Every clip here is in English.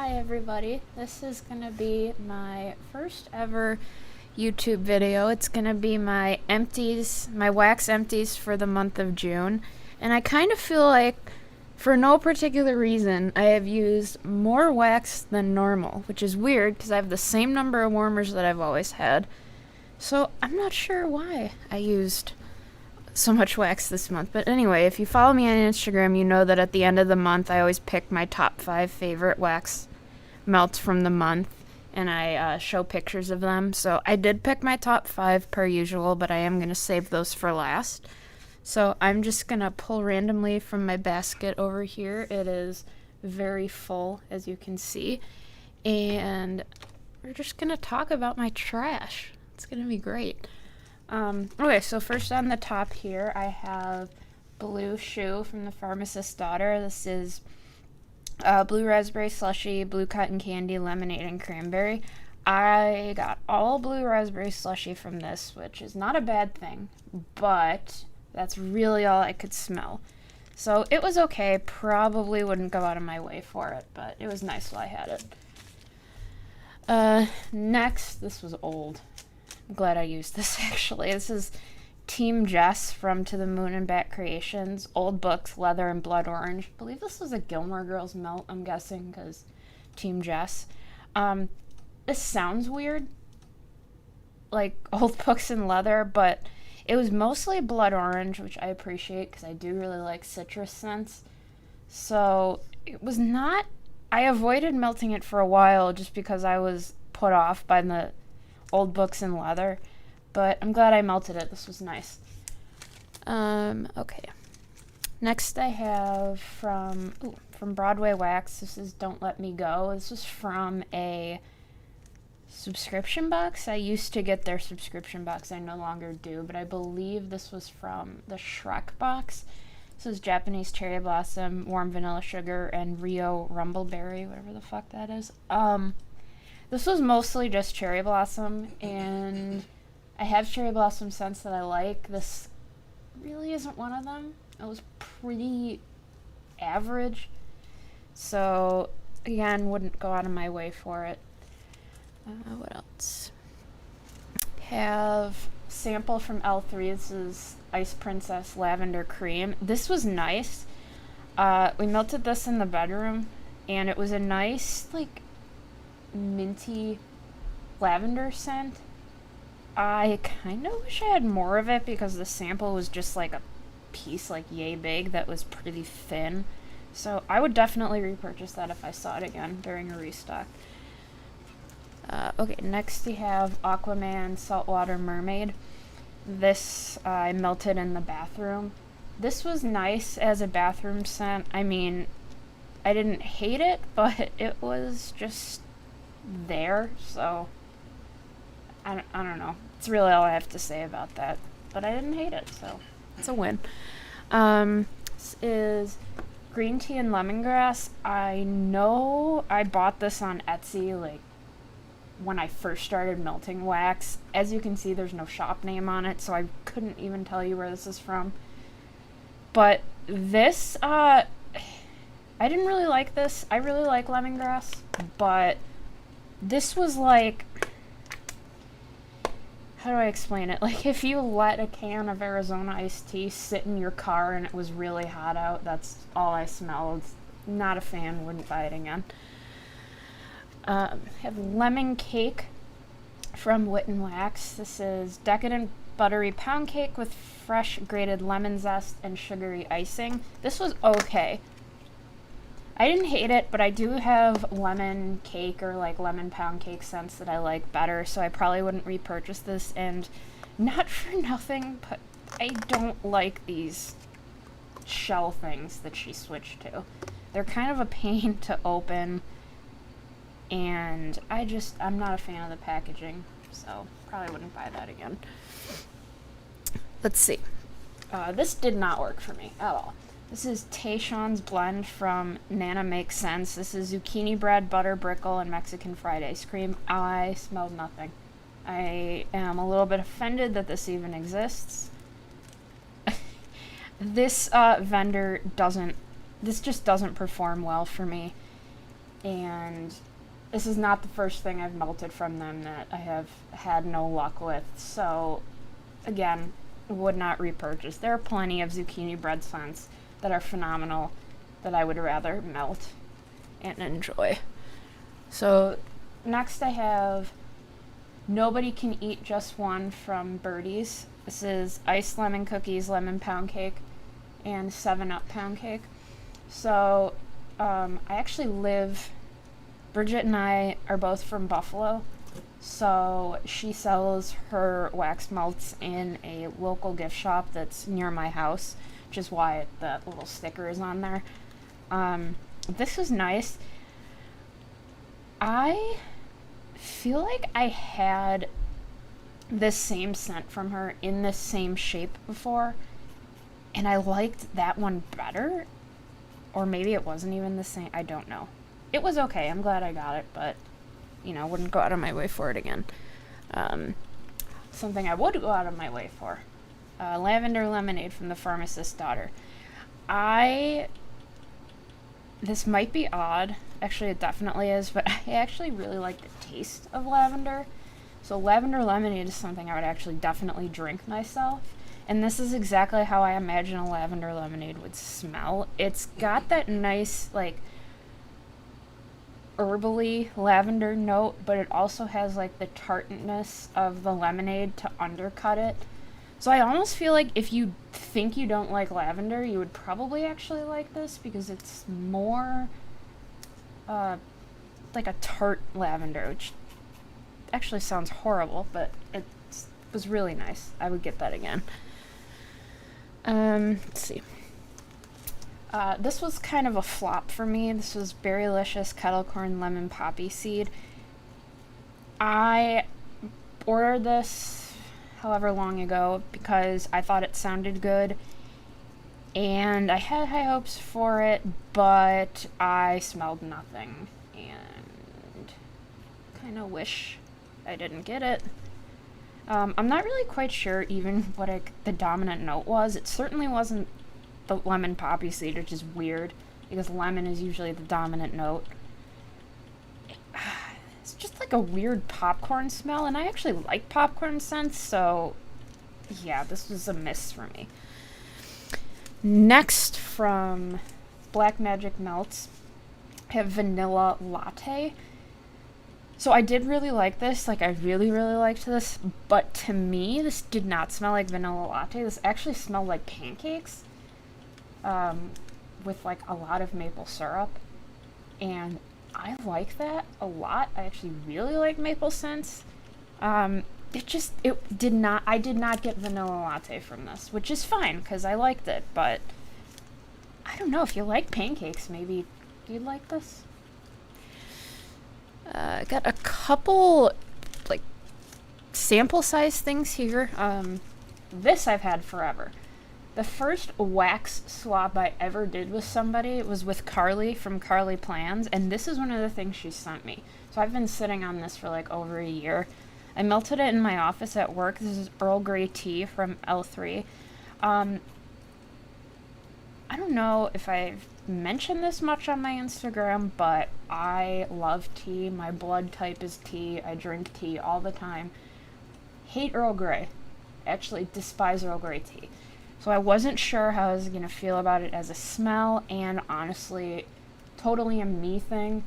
Hi everybody, this is gonna be my first ever YouTube video. It's gonna be my wax empties for the month of June. And I kind of feel like, for no particular reason, I have used more wax than normal, which is weird because I have the same number of warmers that I've always had. So I'm not sure why I used so much wax this month. But anyway, if you follow me on Instagram, you know that at the end of the month I always pick my top 5 favorite wax melts from the month, and I show pictures of them. So I did pick my top 5 per usual, but I am going to save those for last. So I'm just going to pull randomly from my basket over here. It is very full, as you can see, and we're just going to talk about my trash. It's going to be great. Okay, so first on the top here, I have Blue Shoe from the Pharmacist's Daughter. This is blue raspberry slushy, blue cotton candy, lemonade, and cranberry. I got all blue raspberry slushy from this, which is not a bad thing, but that's really all I could smell. So it was okay. Probably wouldn't go out of my way for it, but it was nice while I had it. Next, this was old. I'm glad I used this actually. This is Team Jess from To the Moon and Back Creations. Old Books, Leather, and Blood Orange. I believe this was a Gilmore Girls melt, I'm guessing, because Team Jess. This sounds weird, like Old Books and Leather, but it was mostly Blood Orange, which I appreciate because I do really like citrus scents. So it was not... I avoided melting it for a while just because I was put off by the Old Books and Leather, but I'm glad I melted it. This was nice. Okay. Next I have from Broadway Wax. This is Don't Let Me Go. This was from a subscription box. I used to get their subscription box. I no longer do, but I believe this was from the Shrek box. This is Japanese cherry blossom, warm vanilla sugar, and Rio rumbleberry, whatever the fuck that is. This was mostly just cherry blossom, and I have cherry blossom scents that I like. This really isn't one of them. It was pretty average, so again, wouldn't go out of my way for it. What else? Have sample from L3. This is Ice Princess Lavender Cream. This was nice. We melted this in the bedroom, and it was a nice, like, minty lavender scent. I kind of wish I had more of it because the sample was just like a piece like yay big that was pretty thin. So I would definitely repurchase that if I saw it again during a restock. Okay, next we have Aquaman Saltwater Mermaid. This I melted in the bathroom. This was nice as a bathroom scent. I mean, I didn't hate it, but it was just there, so I don't know. It's really all I have to say about that, but I didn't hate it, so it's a win. This is green tea and lemongrass. I know I bought this on Etsy, like, when I first started melting wax. As you can see, there's no shop name on it, so I couldn't even tell you where this is from. But this, I didn't really like this. I really like lemongrass, but this was like, how do I explain it? Like, if you let a can of Arizona iced tea sit in your car and it was really hot out, that's all I smelled. Not a fan, wouldn't buy it again. Have lemon cake from Wit and Wax. This is decadent buttery pound cake with fresh grated lemon zest and sugary icing. This was okay. I didn't hate it, but I do have lemon cake or like lemon pound cake scents that I like better, so I probably wouldn't repurchase this. And not for nothing, but I don't like these shell things that she switched to. They're kind of a pain to open, and I'm not a fan of the packaging, so probably wouldn't buy that again. Let's see. This did not work for me at all. This is Tayshawn's blend from Nana Makes Sense. This is zucchini bread, butter, brickle, and Mexican fried ice cream. I smelled nothing. I am a little bit offended that this even exists. This vendor just doesn't perform well for me. and this is not the first thing I've melted from them that I have had no luck with. So, again, would not repurchase. There are plenty of zucchini bread scents that are phenomenal that I would rather melt and enjoy. So, next I have Nobody Can Eat Just One from Birdie's. This is iced lemon cookies, lemon pound cake, and 7-Up pound cake. So, I actually Bridget and I are both from Buffalo, so she sells her wax melts in a local gift shop that's near my house, which is why the little sticker is on there. This was nice. I feel like I had this same scent from her in this same shape before, and I liked that one better. Or maybe it wasn't even the same. I don't know. It was okay. I'm glad I got it, but, wouldn't go out of my way for it again. Something I would go out of my way for. Lavender lemonade from the Pharmacist's Daughter. This might be odd. Actually, it definitely is, but I actually really like the taste of lavender. So lavender lemonade is something I would actually definitely drink myself. And this is exactly how I imagine a lavender lemonade would smell. It's got that nice, herbally lavender note, but it also has, the tartness of the lemonade to undercut it. So I almost feel like if you think you don't like lavender, you would probably actually like this, because it's more, like a tart lavender, which actually sounds horrible, but it was really nice. I would get that again. Let's see. This was kind of a flop for me. This was Berrylicious Kettle Corn Lemon Poppy Seed. I ordered this however long ago because I thought it sounded good, and I had high hopes for it, but I smelled nothing, and kind of wish I didn't get it. I'm not really quite sure even what the dominant note was. It certainly wasn't the lemon poppy seed, which is weird, because lemon is usually the dominant note. It's just like a weird popcorn smell, and I actually like popcorn scents, so yeah, this was a miss for me. Next, from Black Magic Melts, I have Vanilla Latte. So I did really like this, I really, really liked this, but to me, this did not smell like vanilla latte. This actually smelled like pancakes, with a lot of maple syrup, and I like that a lot. I actually really like maple scents. I did not get vanilla latte from this, which is fine, because I liked it, but I don't know, if you like pancakes, maybe you'd like this. I got a couple, sample size things here. This I've had forever. The first wax swap I ever did with somebody was with Carly from Carly Plans, and this is one of the things she sent me. So I've been sitting on this for over a year. I melted it in my office at work. This is Earl Grey tea from L3. I don't know if I've mentioned this much on my Instagram, but I love tea. My blood type is tea. I drink tea all the time. Hate Earl Grey. Actually despise Earl Grey tea. So I wasn't sure how I was going to feel about it as a smell, and honestly, totally a me thing,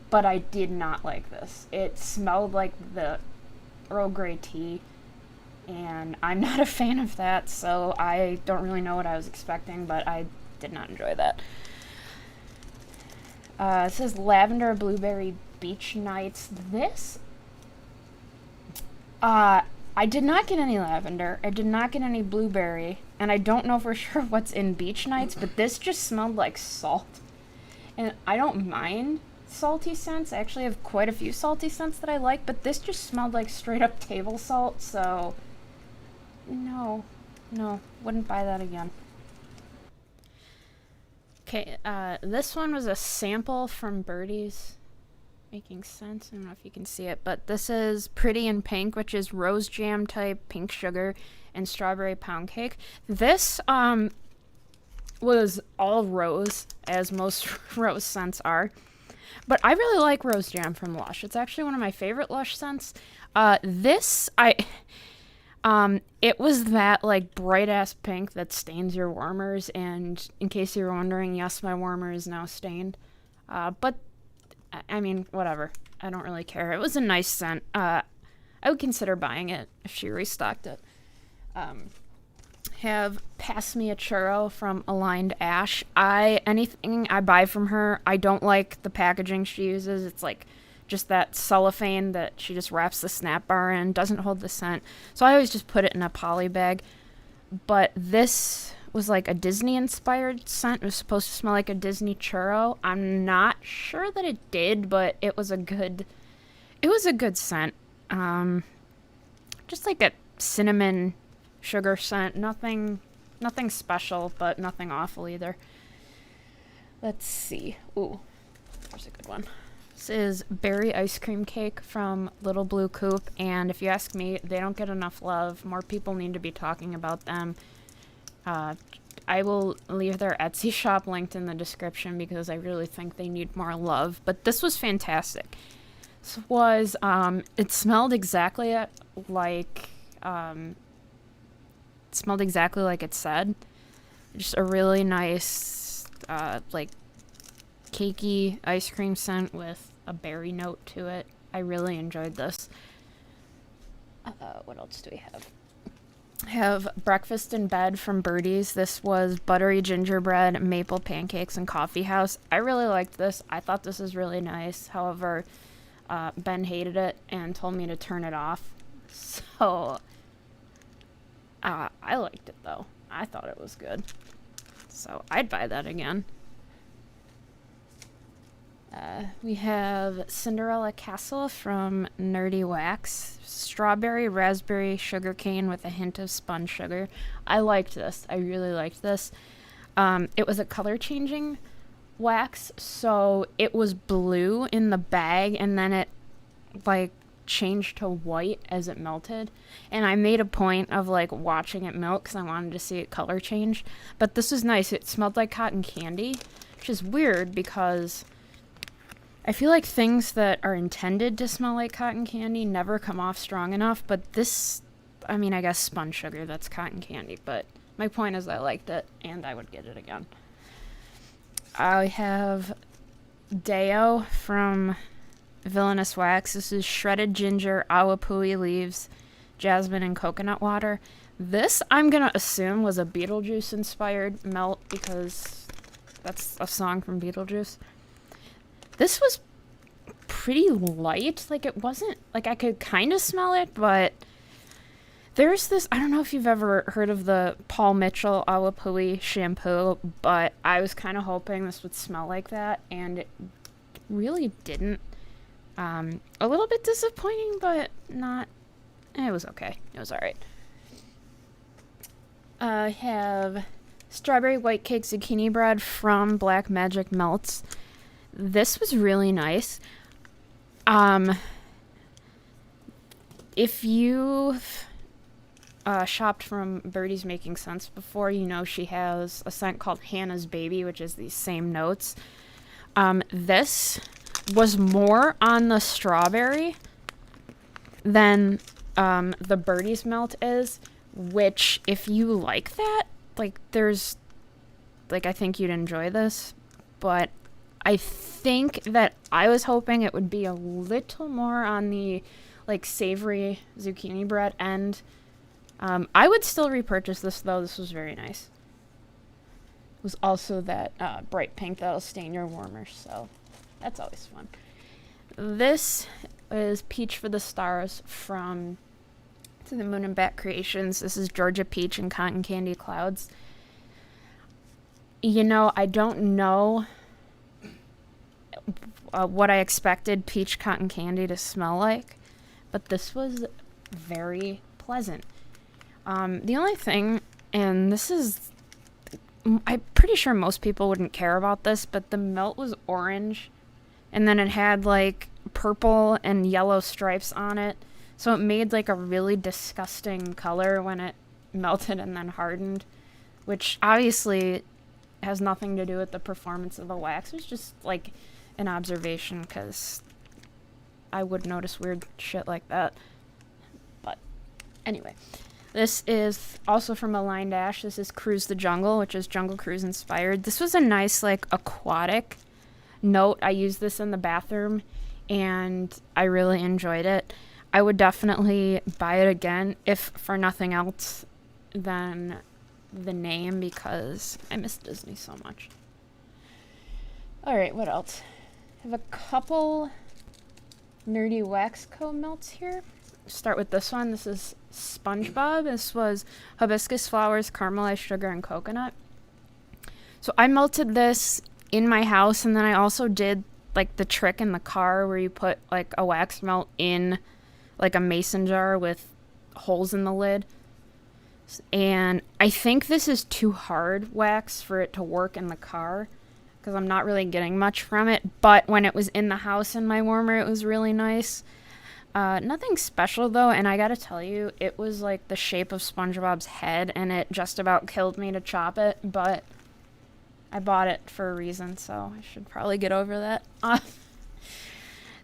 but I did not like this. It smelled like the Earl Grey tea, and I'm not a fan of that, so I don't really know what I was expecting, but I did not enjoy that. It says Lavender Blueberry Beach Nights. This, I did not get any lavender. I did not get any blueberry, and I don't know for sure what's in Beach Nights, but this just smelled like salt. And I don't mind salty scents. I actually have quite a few salty scents that I like, but this just smelled like straight up table salt, so no, wouldn't buy that again. Okay, this one was a sample from Birdie's. Making sense? I don't know if you can see it, but this is Pretty in Pink, which is rose jam type pink sugar and strawberry pound cake. This was all rose, as most rose scents are. But I really like Rose Jam from Lush. It's actually one of my favorite Lush scents. It was that like bright ass pink that stains your warmers. And in case you were wondering, yes, my warmer is now stained. But I mean, whatever. I don't really care. It was a nice scent. I would consider buying it if she restocked it. Have Pass Me a Churro from Aligned Ash. Anything I buy from her, I don't like the packaging she uses. It's like just that cellophane that she just wraps the snap bar in, doesn't hold the scent. So I always just put it in a poly bag. But this was like a Disney inspired scent. It was supposed to smell like a Disney churro. I'm not sure that it did, but it was a good scent. Just like a cinnamon sugar scent. Nothing special, but nothing awful either. Let's see. Ooh, there's a good one. This is Berry Ice Cream Cake from Little Blue Coupe, and if you ask me, they don't get enough love. More people need to be talking about them. I will leave their Etsy shop linked in the description because I really think they need more love. But this was fantastic. This was, it smelled exactly like it said. Just a really nice, like, cakey ice cream scent with a berry note to it. I really enjoyed this. What else do we have? I have Breakfast in Bed from Birdie's. This was buttery gingerbread, maple pancakes, and coffee house. I really liked this. I thought this was really nice. However, Ben hated it and told me to turn it off. So, I liked it though. I thought it was good. So, I'd buy that again. We have Cinderella Castle from Nerdy Wax. Strawberry, raspberry, sugarcane with a hint of spun sugar. I liked this. I really liked this. It was a color changing wax, so it was blue in the bag and then it like changed to white as it melted. And I made a point of like watching it melt because I wanted to see it color change. But this was nice. It smelled like cotton candy, which is weird because I feel like things that are intended to smell like cotton candy never come off strong enough, but this, I mean, I guess spun sugar, that's cotton candy, but my point is I liked it, and I would get it again. I have Deo from Villainous Wax. This is shredded ginger, awapui leaves, jasmine, and coconut water. This, I'm gonna assume, was a Beetlejuice-inspired melt, because that's a song from Beetlejuice. This was pretty light. Like, it wasn't, like, I could kind of smell it, but there's this, I don't know if you've ever heard of the Paul Mitchell Awapui shampoo, but I was kind of hoping this would smell like that, and it really didn't. A little bit disappointing, but not, it was okay. It was alright. I have Strawberry White Cake Zucchini Bread from Black Magic Melts. This was really nice. If you've shopped from Birdie's Making Sense before, you know she has a scent called Hannah's Baby, which is these same notes. This was more on the strawberry than the Birdie's melt is, which if you like that, like there's, like I think you'd enjoy this, but I think that I was hoping it would be a little more on the like savory zucchini bread end. I would still repurchase this though. This was very nice. It was also that bright pink that'll stain your warmers, so that's always fun. This is Peach for the Stars from To the Moon and Back Creations. This is Georgia Peach and Cotton Candy Clouds. You know, I don't know what I expected peach cotton candy to smell like, but this was very pleasant. The only thing, and this is, I'm pretty sure most people wouldn't care about this, but the melt was orange, and then it had like purple and yellow stripes on it, so it made like a really disgusting color when it melted and then hardened, which obviously has nothing to do with the performance of the wax. It was just like an observation, because I would notice weird shit like that. But anyway, this is also from Align Dash. This is Cruise the Jungle, which is Jungle Cruise inspired. This was a nice, like, aquatic note. I used this in the bathroom, and I really enjoyed it. I would definitely buy it again, if for nothing else than the name, because I miss Disney so much. Alright, what else? I have a couple nerdy wax comb melts here. Start with this one. This is SpongeBob. This was hibiscus flowers, caramelized sugar, and coconut. So I melted this in my house, and then I also did like the trick in the car where you put like a wax melt in like a mason jar with holes in the lid. And I think this is too hard wax for it to work in the car, because I'm not really getting much from it. But when it was in the house in my warmer, it was really nice. Nothing special though, and I gotta tell you, it was like the shape of SpongeBob's head, and it just about killed me to chop it, but I bought it for a reason, so I should probably get over that.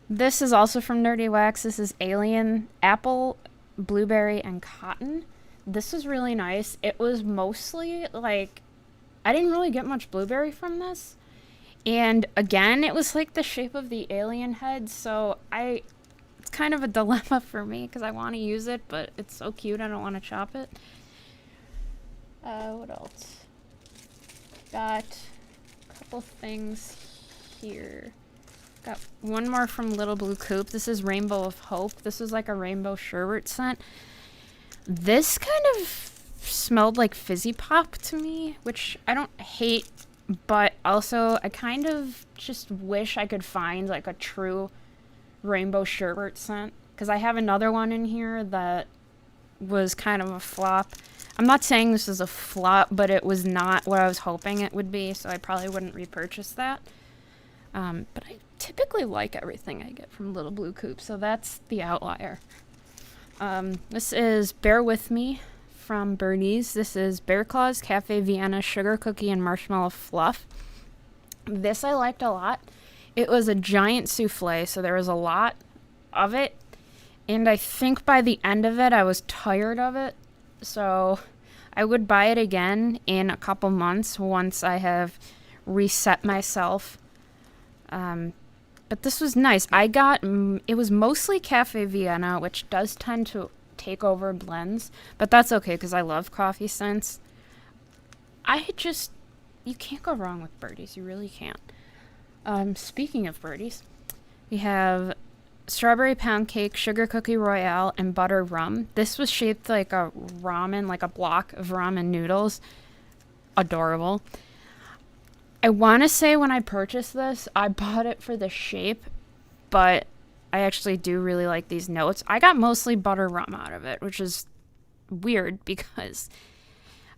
This is also from Nerdy Wax. This is Alien, Apple, Blueberry, and Cotton. This is really nice. It was mostly like, I didn't really get much blueberry from this. And again, it was like the shape of the alien head, so it's kind of a dilemma for me, because I want to use it, but it's so cute, I don't want to chop it. What else? Got a couple things here. Got one more from Little Blue Coop. This is Rainbow of Hope. This is like a rainbow sherbet scent. This kind of smelled like Fizzy Pop to me, which I don't hate, but also I kind of just wish I could find like a true rainbow sherbet scent, because I have another one in here that was kind of a flop. I'm not saying this is a flop, but it was not what I was hoping it would be, so I probably wouldn't repurchase that. But I typically like everything I get from Little Blue Coop, so that's the outlier. This is Bear With Me from Birdie's. This is Bear Claws, Cafe Vienna, Sugar Cookie, and Marshmallow Fluff. This I liked a lot. It was a giant souffle, so there was a lot of it. And I think by the end of it, I was tired of it. So I would buy it again in a couple months once I have reset myself. But this was nice. It was mostly Cafe Vienna, which does tend to take over blends. But that's okay, because I love coffee scents. You can't go wrong with Birdie's. You really can't. Speaking of Birdie's, we have Strawberry Pound Cake, Sugar Cookie Royale, and Butter Rum. This was shaped like a ramen, like a block of ramen noodles. Adorable. I want to say when I purchased this, I bought it for the shape, but I actually do really like these notes. I got mostly butter rum out of it, which is weird because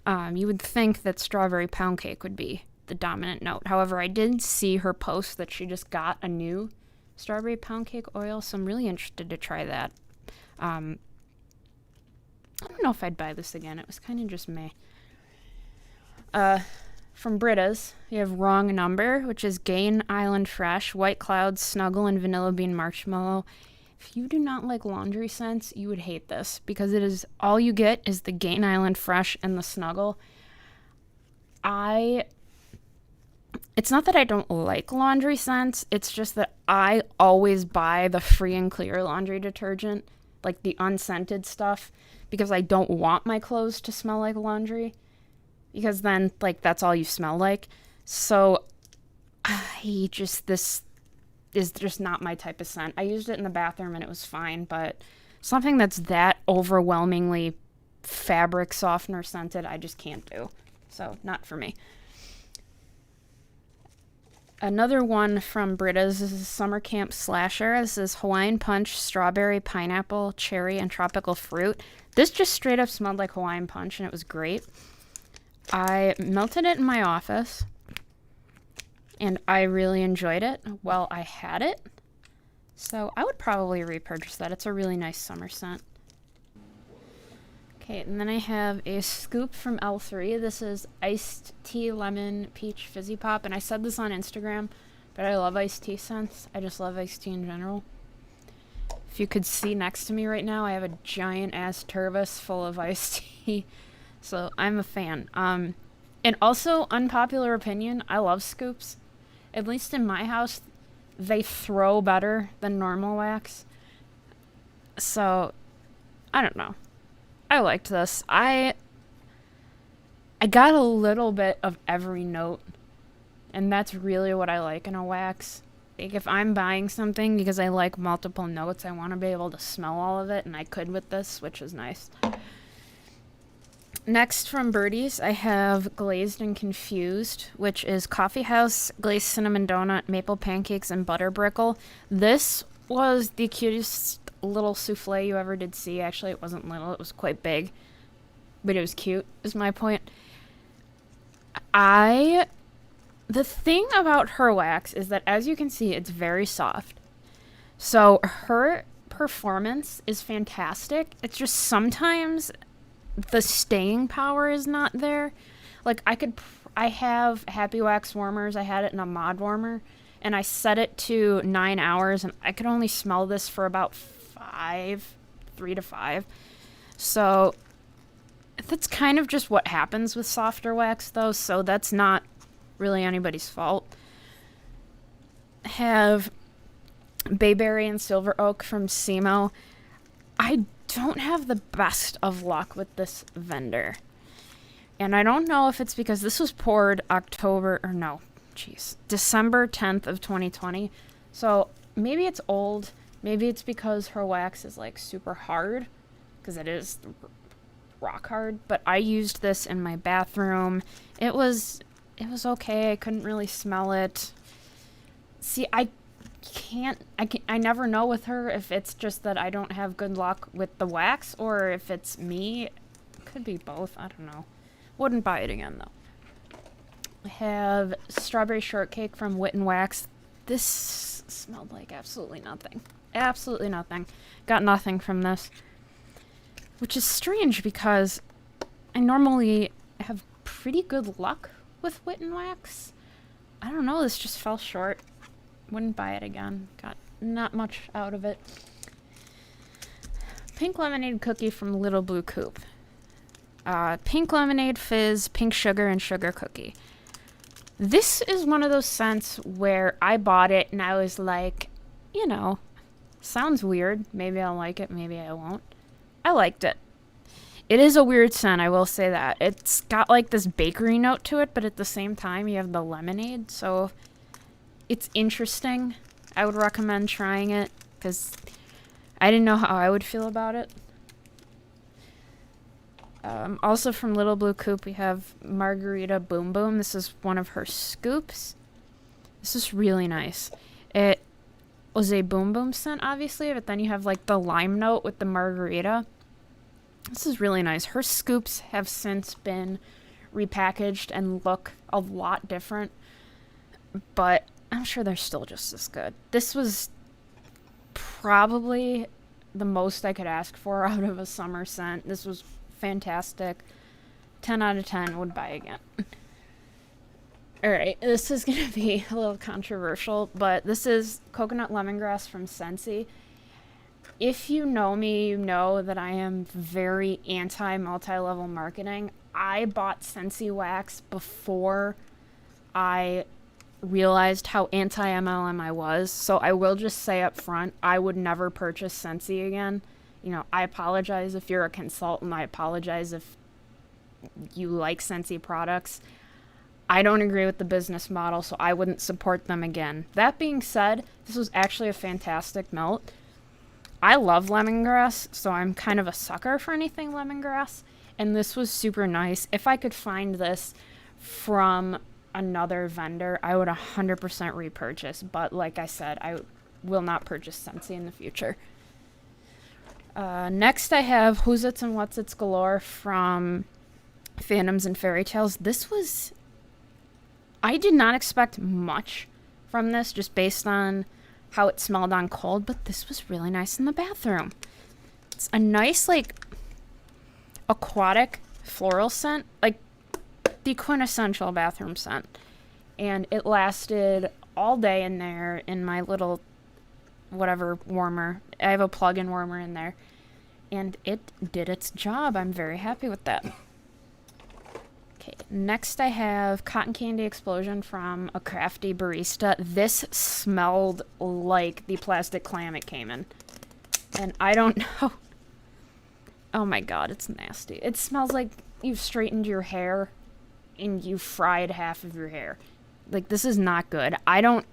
you would think that Strawberry Pound Cake would be the dominant note. However, I did see her post that she just got a new Strawberry Pound Cake oil, so I'm really interested to try that. I don't know if I'd buy this again. It was kind of just meh. From Brita's, you have Wrong Number, which is Gain Island Fresh, White Clouds, Snuggle, and Vanilla Bean Marshmallow. If you do not like laundry scents, you would hate this, because it is all you get is the Gain Island Fresh and the Snuggle. It's not that I don't like laundry scents, it's just that I always buy the free and clear laundry detergent, like the unscented stuff, because I don't want my clothes to smell like laundry. Because then, like, that's all you smell like. So, this is just not my type of scent. I used it in the bathroom and it was fine, but something that's that overwhelmingly fabric softener scented, I just can't do. So, not for me. Another one from Brita's, this is Summer Camp Slasher. This is Hawaiian Punch, Strawberry, Pineapple, Cherry, and Tropical Fruit. This just straight up smelled like Hawaiian Punch and it was great. I melted it in my office, and I really enjoyed it while I had it. So I would probably repurchase that. It's a really nice summer scent. Okay, and then I have a scoop from L3. This is Iced Tea Lemon Peach Fizzy Pop, and I said this on Instagram, But I love iced tea scents. I just love iced tea in general. If you could see next to me right now, I have a giant ass turbos full of iced tea. So I'm a fan. And also, unpopular opinion, I love scoops. At least in my house, they throw better than normal wax. So, I don't know. I liked this. I got a little bit of every note, and that's really what I like in a wax. Like, if I'm buying something because I like multiple notes, I want to be able to smell all of it, and I could with this, which is nice. Next from Birdie's, I have Glazed and Confused, which is coffee house, glazed cinnamon donut, maple pancakes, and butter brickle. This was the cutest little souffle you ever did see. Actually, it wasn't little, it was quite big, but it was cute, is my point. The thing about her wax is that, as you can see, it's very soft. So her performance is fantastic. It's just sometimes the staying power is not there. Like, I have Happy Wax warmers. I had it in a mod warmer, and I set it to 9 hours, and I could only smell this for about 3 to 5. So that's kind of just what happens with softer wax, though, so that's not really anybody's fault. Have Bayberry and Silver Oak from Simo. I don't have the best of luck with this vendor. And I don't know if it's because this was poured December 10th of 2020. So maybe it's old. Maybe it's because her wax is like super hard, because it is rock hard. But I used this in my bathroom. It was okay. I couldn't really smell it. See, I never know with her if it's just that I don't have good luck with the wax, or if it's me. It could be both. I don't know. Wouldn't buy it again, though. I have Strawberry Shortcake from Wit and Wax. This smelled like absolutely nothing. Absolutely nothing. Got nothing from this. Which is strange, because I normally have pretty good luck with Wit and Wax. I don't know, this just fell short. Wouldn't buy it again. Got not much out of it. Pink Lemonade Cookie from Little Blue Coupe. Pink Lemonade Fizz, Pink Sugar, and Sugar Cookie. This is one of those scents where I bought it and I was like, sounds weird. Maybe I'll like it, maybe I won't. I liked it. It is a weird scent, I will say that. It's got like this bakery note to it, but at the same time you have the lemonade, so it's interesting. I would recommend trying it, because I didn't know how I would feel about it. Also from Little Blue Coupe, we have Margarita Boom Boom. This is one of her scoops. This is really nice. It was a Boom Boom scent, obviously, but then you have like the lime note with the margarita. This is really nice. Her scoops have since been repackaged and look a lot different, but I'm sure they're still just as good. This was probably the most I could ask for out of a summer scent. This was fantastic. 10 out of 10, would buy again. Alright, this is going to be a little controversial, but this is Coconut Lemongrass from Scentsy. If you know me, you know that I am very anti-multi-level marketing. I bought Scentsy Wax before I realized how anti-MLM I was, so I will just say up front, I would never purchase Scentsy again. I apologize if you're a consultant. I apologize if you like Scentsy products. I don't agree with the business model, so I wouldn't support them again. That being said, this was actually a fantastic note. I love lemongrass, so I'm kind of a sucker for anything lemongrass, and this was super nice. If I could find this from another vendor, I would 100% repurchase, but like I said, I will not purchase Scentsy in the future. Next I have Who's It's and What's It's Galore from Phantoms and Fairy Tales. I did not expect much from this, just based on how it smelled on cold, but this was really nice in the bathroom. It's a nice, like, aquatic floral scent, like the quintessential bathroom scent. And it lasted all day in there in my little whatever warmer. I have a plug-in warmer in there. And it did its job. I'm very happy with that. Okay, next I have Cotton Candy Explosion from a crafty barista. This smelled like the plastic clam it came in. And I don't know. Oh my god, it's nasty. It smells like you've straightened your hair and you fried half of your hair. Like, this is not good. I'm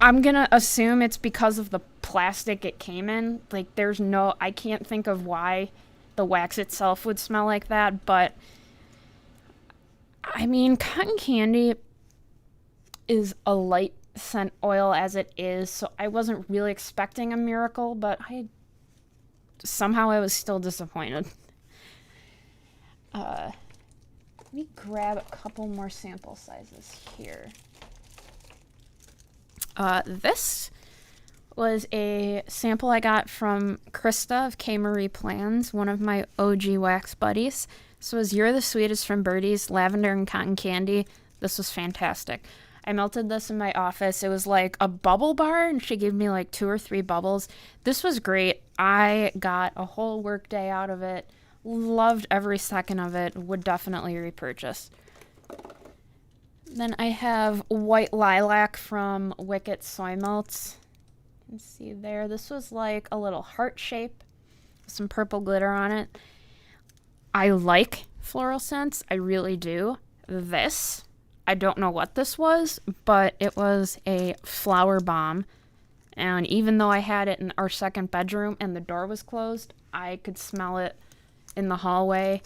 gonna assume it's because of the plastic it came in. Like, I can't think of why the wax itself would smell like that, but I mean, cotton candy is a light scent oil as it is, so I wasn't really expecting a miracle, but somehow I was still disappointed. Let me grab a couple more sample sizes here. This was a sample I got from Krista of K. Marie Plans, one of my OG wax buddies. This was You're the Sweetest from Birdie's, Lavender and Cotton Candy. This was fantastic. I melted this in my office. It was like a bubble bar, and she gave me like 2 or 3 bubbles. This was great. I got a whole work day out of it. Loved every second of it. Would definitely repurchase. Then I have White Lilac from Wicked Soy Melts. You can see there. This was like a little heart shape with some purple glitter on it. I like floral scents. I really do. This, I don't know what this was, but it was a flower bomb. And even though I had it in our second bedroom and the door was closed, I could smell it in the hallway,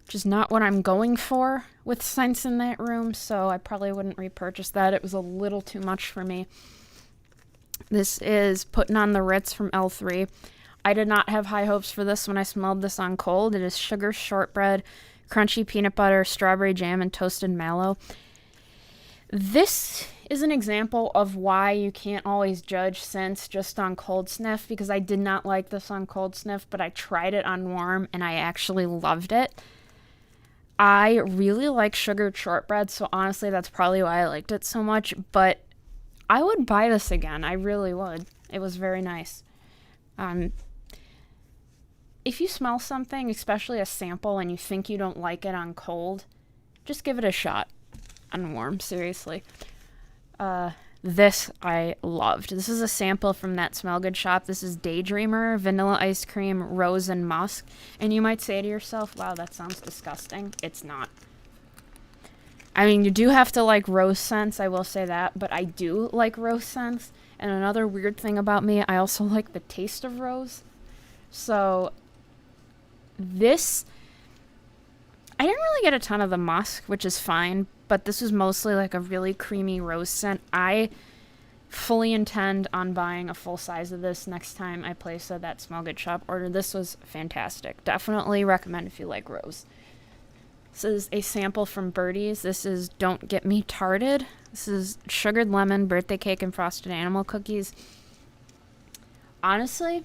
which is not what I'm going for with scents in that room, so I probably wouldn't repurchase that. It was a little too much for me. This is Putting on the Ritz from L3. I did not have high hopes for this when I smelled this on cold. It is sugar shortbread, crunchy peanut butter, strawberry jam, and toasted mallow. This is an example of why you can't always judge scents just on cold sniff, because I did not like this on cold sniff, but I tried it on warm and I actually loved it. I really like sugared shortbread, so honestly that's probably why I liked it so much, but I would buy this again. I really would. It was very nice. If you smell something, especially a sample, and you think you don't like it on cold, just give it a shot on warm, seriously. This I loved. This is a sample from that Smell Good shop. This is Daydreamer, Vanilla Ice Cream, Rose, and Musk. And you might say to yourself, wow, that sounds disgusting. It's not. I mean, you do have to like rose scents, I will say that, but I do like rose scents. And another weird thing about me, I also like the taste of rose. So, this, I didn't really get a ton of the musk, which is fine, but this was mostly like a really creamy rose scent. I fully intend on buying a full size of this next time I place a That Smell Good shop order. This was fantastic. Definitely recommend if you like rose. This is a sample from Birdie's. This is Don't Get Me Tarted. This is sugared lemon, birthday cake, and frosted animal cookies. Honestly,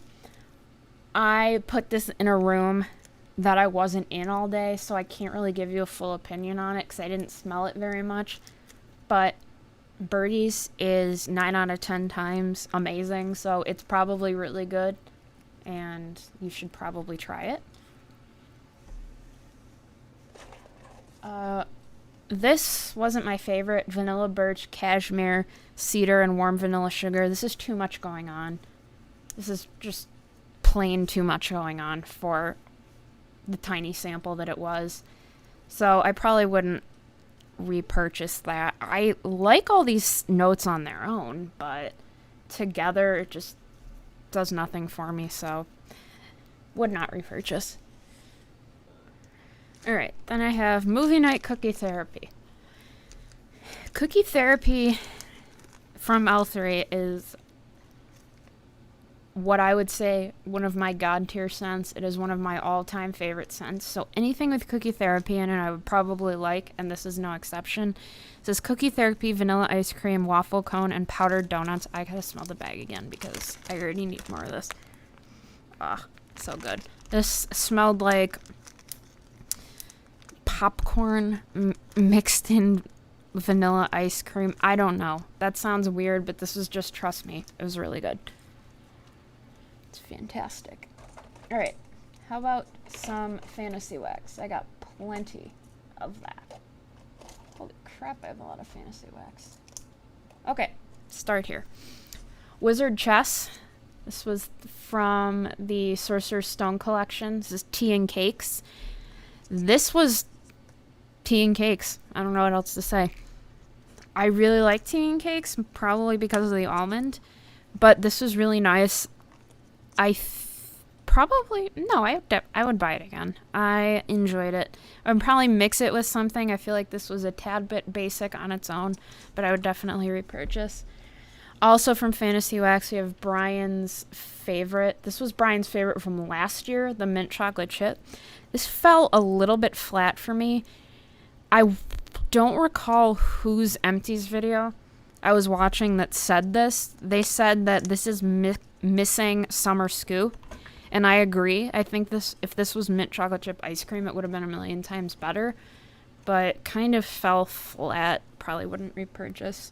I put this in a room that I wasn't in all day, so I can't really give you a full opinion on it because I didn't smell it very much. But Birdie's is 9 out of 10 times amazing, so it's probably really good, and you should probably try it. This wasn't my favorite. Vanilla Birch, Cashmere, Cedar, and Warm Vanilla Sugar. This is too much going on. This is just plain too much going on for the tiny sample that it was. So I probably wouldn't repurchase that. I like all these notes on their own, but together it just does nothing for me, so would not repurchase. Alright, then I have Movie Night Cookie Therapy. Cookie Therapy from L3 is what I would say one of my god tier scents. It is one of my all-time favorite scents. So anything with Cookie Therapy in it I would probably like, and this is no exception. It says Cookie Therapy, Vanilla Ice Cream, Waffle Cone, and Powdered Donuts. I gotta smell the bag again because I already need more of this. Ah, so good. This smelled like popcorn mixed in vanilla ice cream. I don't know. That sounds weird, but this was just, trust me, it was really good. It's fantastic. All right, how about some fantasy wax? I got plenty of that. Holy crap, I have a lot of fantasy wax. Okay, start here. Wizard Chess. This was from the Sorcerer's Stone collection. This is tea and cakes. This was tea and cakes. I don't know what else to say. I really like tea and cakes, probably because of the almond, but this was really nice. I would buy it again. I enjoyed it. I'd probably mix it with something. I feel like this was a tad bit basic on its own, but I would definitely repurchase. Also from Fantasy Wax, we have Brian's favorite. This was Brian's favorite from last year, the mint chocolate chip. This fell a little bit flat for me. I don't recall whose Empties video I was watching that said this. They said that this is missing summer scoop, and I agree. I think if this was mint chocolate chip ice cream, it would have been a million times better, but kind of fell flat. Probably wouldn't repurchase.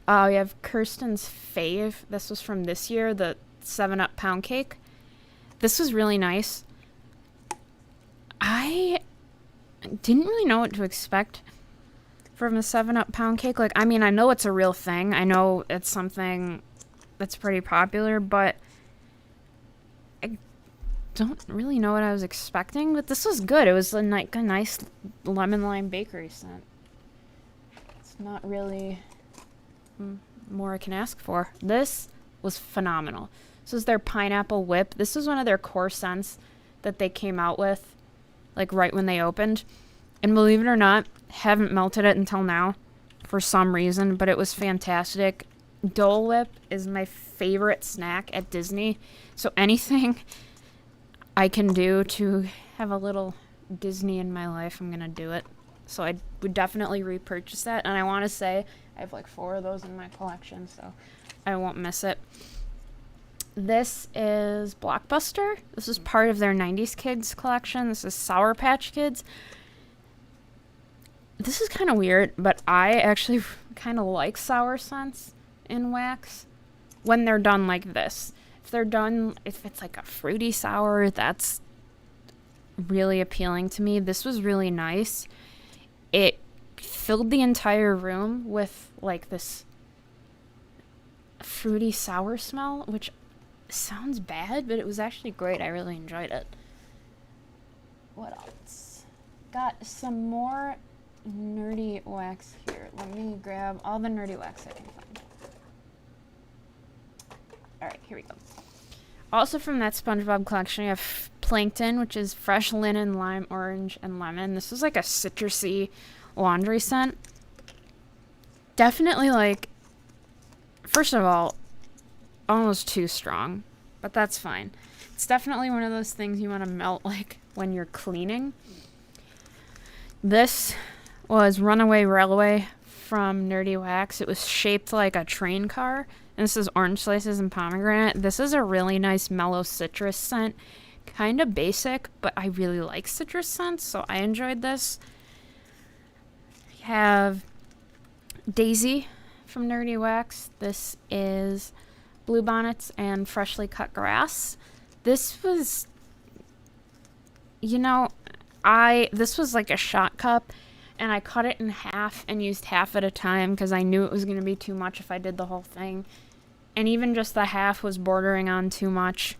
We have Kirsten's fave. This was from this year, the 7-Up pound cake. This was really nice. I didn't really know what to expect from a 7-Up pound cake. Like, I mean, I know it's a real thing. I know it's something that's pretty popular, but I don't really know what I was expecting. But this was good. It was like a nice lemon lime bakery scent. It's not really more I can ask for. This was phenomenal. This was their pineapple whip. This was one of their core scents that they came out with, like right when they opened. And believe it or not, haven't melted it until now for some reason, but it was fantastic. Dole Whip is my favorite snack at Disney. So anything I can do to have a little Disney in my life, I'm going to do it. So I would definitely repurchase that. And I want to say I have like 4 of those in my collection, so I won't miss it. This is Blockbuster. This is part of their 90s Kids collection. This is Sour Patch Kids. This is kind of weird, but I actually kind of like sour scents in wax when they're done like this. If it's like a fruity sour, that's really appealing to me. This was really nice. It filled the entire room with like this fruity sour smell, which sounds bad, but it was actually great. I really enjoyed it. What else? Got some more nerdy wax here. Let me grab all the nerdy wax I can find. Alright, here we go. Also from that SpongeBob collection, we have Plankton, which is fresh linen, lime, orange, and lemon. This is like a citrusy laundry scent. Definitely like, first of all, almost too strong, but that's fine. It's definitely one of those things you want to melt like when you're cleaning. This was Runaway Railway from Nerdy Wax. It was shaped like a train car, and this is orange slices and pomegranate. This is a really nice mellow citrus scent. Kind of basic, but I really like citrus scents, so I enjoyed this. We have Daisy from Nerdy Wax. This is bluebonnets and freshly cut grass. This was, this was like a shot cup, and I cut it in half and used half at a time because I knew it was going to be too much if I did the whole thing. And even just the half was bordering on too much.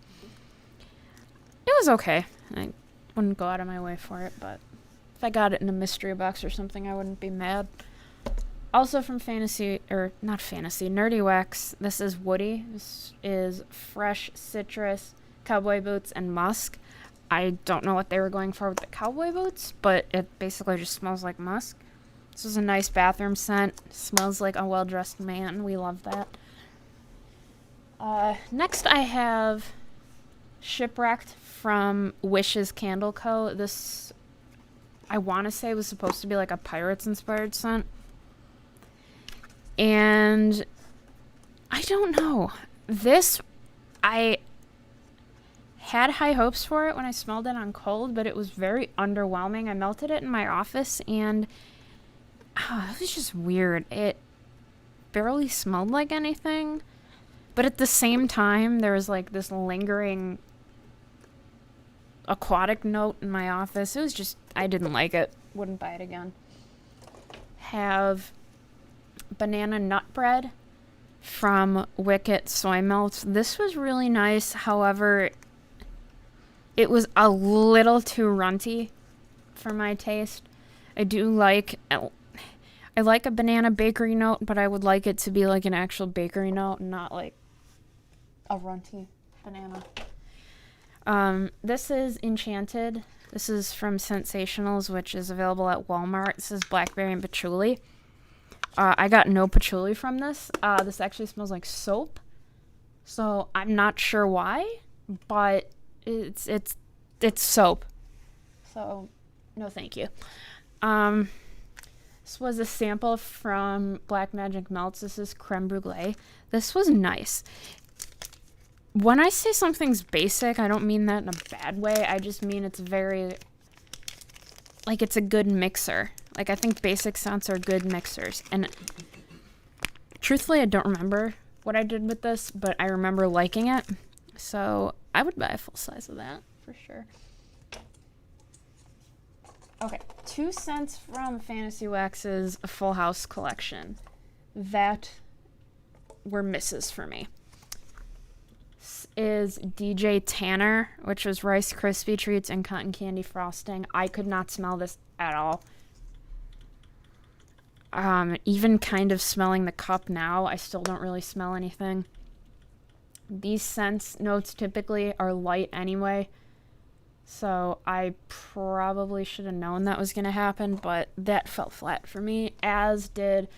It was okay. I wouldn't go out of my way for it, but if I got it in a mystery box or something, I wouldn't be mad. Also from Nerdy Wax, this is Woody. This is fresh citrus, cowboy boots, and musk. I don't know what they were going for with the cowboy boots, but it basically just smells like musk. This is a nice bathroom scent. Smells like a well-dressed man. We love that. Next I have Shipwrecked from Wish's Candle Co. This, I want to say, was supposed to be like a Pirates-inspired scent. And I don't know. This, I had high hopes for it when I smelled it on cold, but it was very underwhelming. I melted it in my office, and it was just weird. It barely smelled like anything, but at the same time, there was like this lingering aquatic note in my office. It was just, I didn't like it. Wouldn't buy it again. Have banana nut bread from Wicket Soy Melts. This was really nice. However, it was a little too runty for my taste. I like a banana bakery note, but I would like it to be like an actual bakery note, not like a runty banana. This is Enchanted. This is from Sensationals, which is available at Walmart. This is blackberry and patchouli. I got no patchouli from this. This actually smells like soap, so I'm not sure why, but it's soap. So, no thank you. This was a sample from Black Magic Melts. This is creme brulee. This was nice. When I say something's basic, I don't mean that in a bad way. I just mean it's very, like, it's a good mixer. Like, I think basic scents are good mixers. And truthfully, I don't remember what I did with this, but I remember liking it. So I would buy a full size of that for sure. Okay, 2 cents from Fantasy Wax's Full House collection that were misses for me. This is DJ Tanner, which was Rice Krispie Treats and cotton candy frosting. I could not smell this at all. Even kind of smelling the cup now, I still don't really smell anything. These scents notes typically are light anyway, so I probably should have known that was going to happen, but that fell flat for me, as did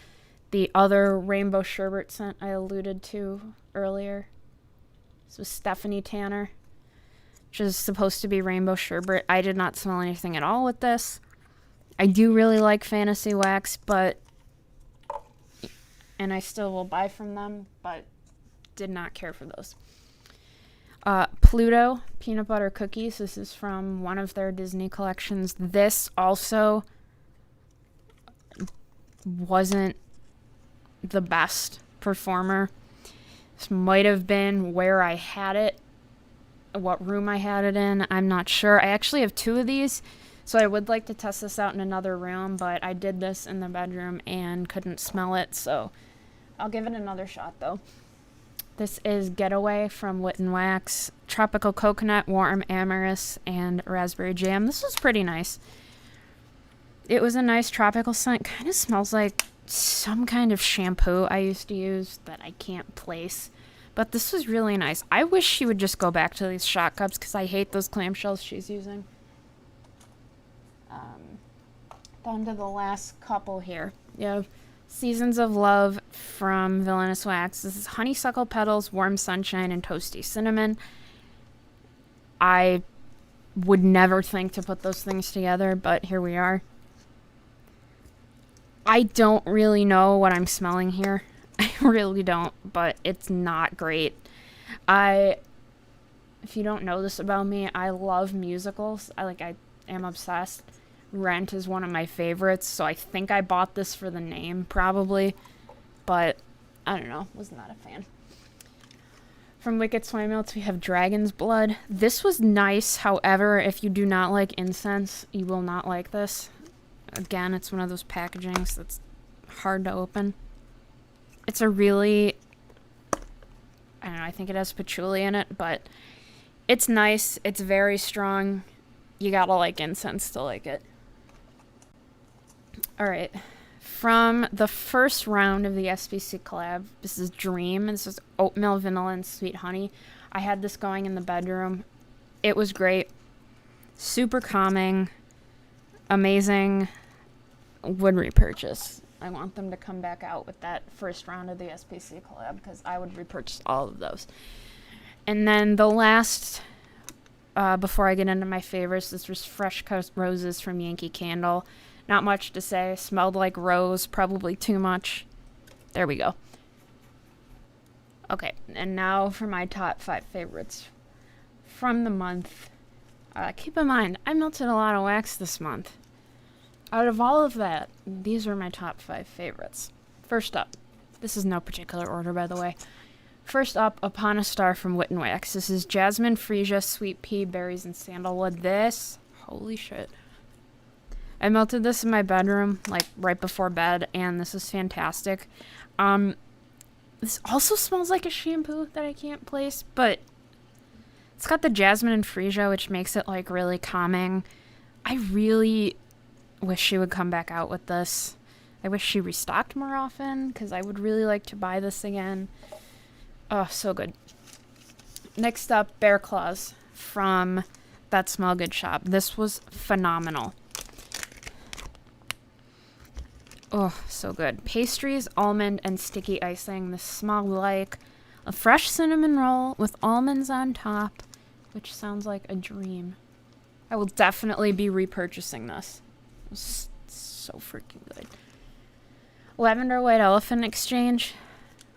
the other rainbow sherbet scent I alluded to earlier. This was Stephanie Tanner, which is supposed to be rainbow sherbet. I did not smell anything at all with this. I do really like Fantasy Wax, and I still will buy from them, but did not care for those. Pluto peanut butter cookies. This is from one of their Disney collections. This also wasn't the best performer. This might have been where I had it, what room I had it in. I'm not sure. I actually have 2 of these, so I would like to test this out in another room, but I did this in the bedroom and couldn't smell it, so I'll give it another shot though. This is Getaway from Wit and Wax. Tropical coconut, warm amorous, and raspberry jam. This was pretty nice. It was a nice tropical scent. Kind of smells like some kind of shampoo I used to use that I can't place. But this was really nice. I wish she would just go back to these shot cups because I hate those clamshells she's using. Down to the last couple here. You have Seasons of Love from Villainous Wax. This is honeysuckle petals, warm sunshine, and toasty cinnamon. I would never think to put those things together, but here we are. I don't really know what I'm smelling here. I really don't, but it's not great. If you don't know this about me, I love musicals. I am obsessed. Rent is one of my favorites, so I think I bought this for the name, probably. But, I don't know, was not a fan. From Wicked Soy Melts, we have Dragon's Blood. This was nice, however, if you do not like incense, you will not like this. Again, it's one of those packagings that's hard to open. It's a really, I don't know, I think it has patchouli in it, but it's nice. It's very strong. You gotta like incense to like it. Alright, from the first round of the SBC collab, this is Dream. This is oatmeal, vanilla, and sweet honey. I had this going in the bedroom. It was great. Super calming. Amazing. Would repurchase. I want them to come back out with that first round of the SBC collab because I would repurchase all of those. And then the last, before I get into my favorites, this was Fresh Cut Roses from Yankee Candle. Not much to say. Smelled like rose, probably too much. There we go. Okay, and now for my top 5 favorites from the month. Keep in mind, I melted a lot of wax this month. Out of all of that, these are my top 5 favorites. First up, this is no particular order, by the way. First up, Upon a Star from Wit and Wax. This is jasmine, freesia, sweet pea, berries, and sandalwood. This, holy shit. I melted this in my bedroom, like, right before bed, and this is fantastic. This also smells like a shampoo that I can't place, but it's got the jasmine and freesia, which makes it, like, really calming. I really wish she would come back out with this. I wish she restocked more often, because I would really like to buy this again. Oh, so good. Next up, Bear Claws from That Smell Good shop. This was phenomenal. Oh, so good. Pastries, almond, and sticky icing. This smelled like a fresh cinnamon roll with almonds on top, which sounds like a dream. I will definitely be repurchasing this. It was so freaking good. Lavender White Elephant Exchange.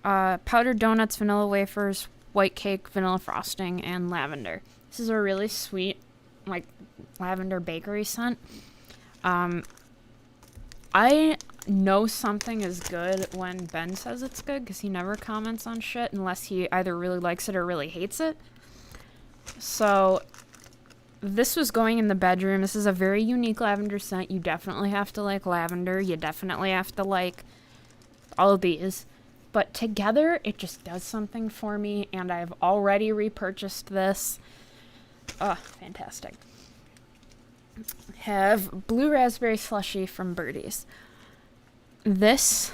Powdered donuts, vanilla wafers, white cake, vanilla frosting, and lavender. This is a really sweet, like, lavender bakery scent. I know something is good when Ben says it's good, because he never comments on shit unless he either really likes it or really hates it. So, this was going in the bedroom. This is a very unique lavender scent. You definitely have to like lavender. You definitely have to like all of these. But together, it just does something for me, and I've already repurchased this. Oh, fantastic. Have blue raspberry slushy from Birdie's. This,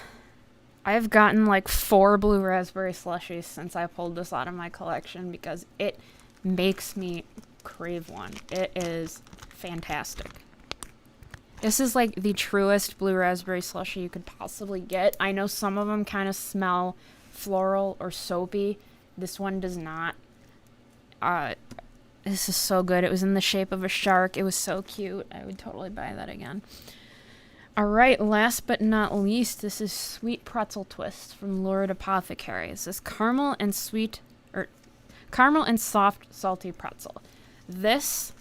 I've gotten like 4 blue raspberry slushies since I pulled this out of my collection because it makes me crave one. It is fantastic. This is like the truest blue raspberry slushie you could possibly get. I know some of them kind of smell floral or soapy. This one does not. This is so good. It was in the shape of a shark. It was so cute. I would totally buy that again. All right, last but not least, this is Sweet Pretzel Twist from Lurid Apothecary. This is caramel and soft, salty pretzel. This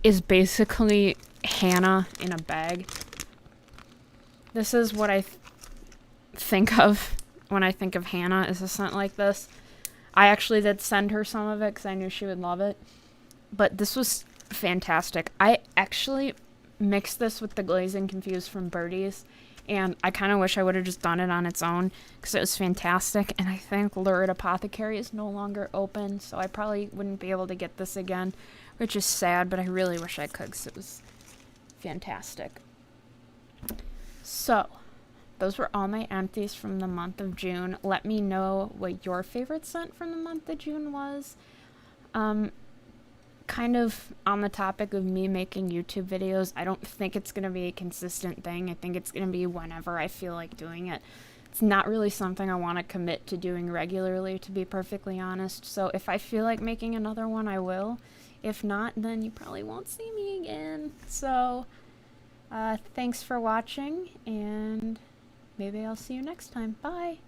is basically Hannah in a bag. This is what I think of when I think of Hannah, is a scent like this. I actually did send her some of it because I knew she would love it. But this was fantastic. I actually mixed this with the Glazing Confused from Birdie's, and I kind of wish I would have just done it on its own because it was fantastic. And I think Lurid Apothecary is no longer open, so I probably wouldn't be able to get this again, which is sad, but I really wish I could because it was fantastic. So, those were all my empties from the month of June. Let me know what your favorite scent from the month of June was. Kind of on the topic of me making YouTube videos, I don't think it's going to be a consistent thing. I think it's going to be whenever I feel like doing it. It's not really something I want to commit to doing regularly, to be perfectly honest. So if I feel like making another one, I will. If not, then you probably won't see me again. So, thanks for watching, and maybe I'll see you next time. Bye!